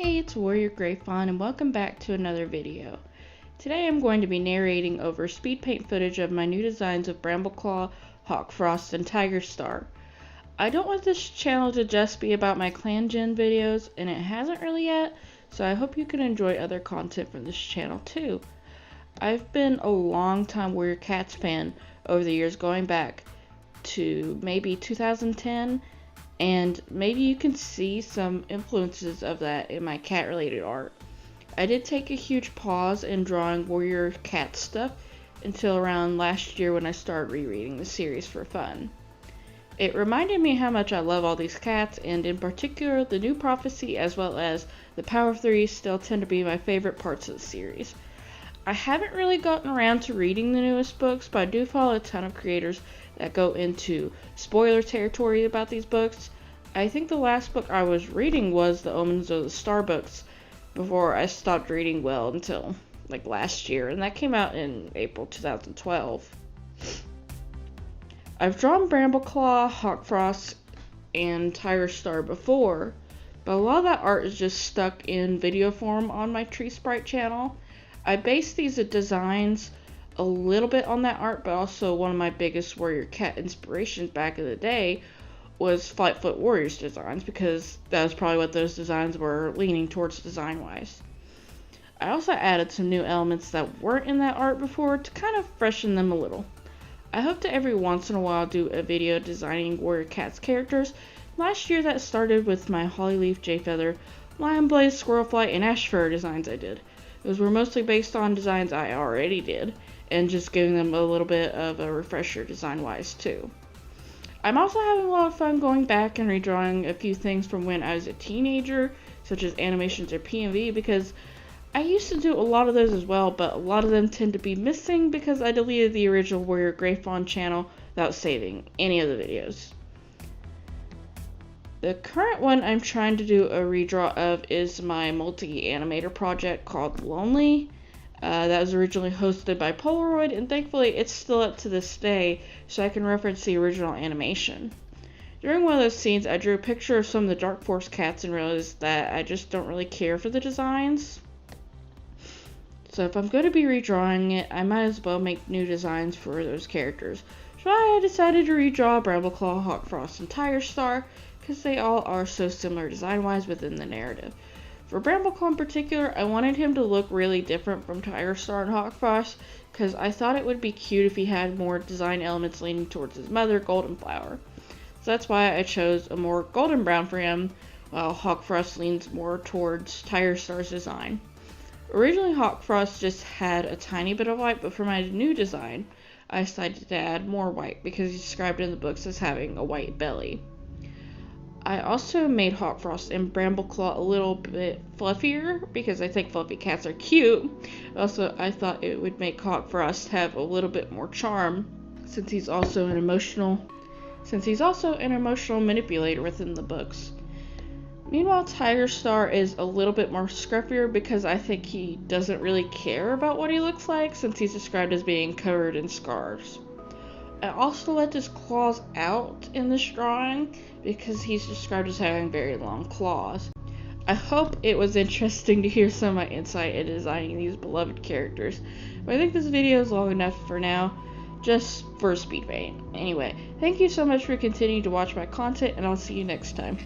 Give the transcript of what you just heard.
Hey, it's Warrior Grayfawn and welcome back to another video. Today I'm going to be narrating over speed paint footage of my new designs of Brambleclaw, Hawkfrost, and Tigerstar. I don't want this channel to just be about my clan gen videos, and it hasn't really yet, so I hope you can enjoy other content from this channel too. I've been a long time Warrior Cats fan over the years, going back to maybe 2010. And maybe you can see some influences of that in my cat related art. I did take a huge pause in drawing warrior cat stuff until around last year when I started rereading the series for fun. It reminded me how much I love all these cats, and in particular the new prophecy as well as the Power of Three still tend to be my favorite parts of the series. I haven't really gotten around to reading the newest books, but I do follow a ton of creators that go into spoiler territory about these books. I think the last book I was reading was the Omens of the Star books before I stopped reading well until like last year, and that came out in April 2012. I've drawn Brambleclaw, Hawkfrost, and Tigerstar before, but a lot of that art is just stuck in video form on my TreeSpright channel. I based these designs a little bit on that art, but also one of my biggest warrior cat inspirations back in the day was Flightfoot Warriors designs, because that was probably what those designs were leaning towards design wise. I also added some new elements that weren't in that art before to kind of freshen them a little. I hope to every once in a while do a video designing warrior cats characters. Last year that started with my Hollyleaf, Jayfeather, Lionblaze, Squirrelflight, and Ashfur designs I did. Those were mostly based on designs I already did, and just giving them a little bit of a refresher design-wise too. I'm also having a lot of fun going back and redrawing a few things from when I was a teenager, such as animations or PNV, because I used to do a lot of those as well, but a lot of them tend to be missing because I deleted the original Warrior Grayfawn channel without saving any of the videos. The current one I'm trying to do a redraw of is my multi-animator project called Lonely. That was originally hosted by Polaroid, and thankfully it's still up to this day, so I can reference the original animation. During one of those scenes, I drew a picture of some of the Dark Force cats and realized that I just don't really care for the designs. So if I'm going to be redrawing it, I might as well make new designs for those characters. So I decided to redraw Brambleclaw, Hawkfrost, and Tigerstar, because they all are so similar design-wise within the narrative. For Brambleclaw in particular, I wanted him to look really different from Tigerstar and Hawkfrost, because I thought it would be cute if he had more design elements leaning towards his mother, Golden Flower. So that's why I chose a more golden brown for him, while Hawkfrost leans more towards Tigerstar's design. Originally Hawkfrost just had a tiny bit of white, but for my new design, I decided to add more white because he's described in the books as having a white belly. I also made Hawkfrost and Brambleclaw a little bit fluffier because I think fluffy cats are cute. Also, I thought it would make Hawkfrost have a little bit more charm since he's also an emotional manipulator within the books. Meanwhile, Tigerstar is a little bit more scruffier because I think he doesn't really care about what he looks like since he's described as being covered in scars. I also let his claws out in this drawing because he's described as having very long claws. I hope it was interesting to hear some of my insight in designing these beloved characters, but I think this video is long enough for now, just for speed paint. Anyway, thank you so much for continuing to watch my content, and I'll see you next time.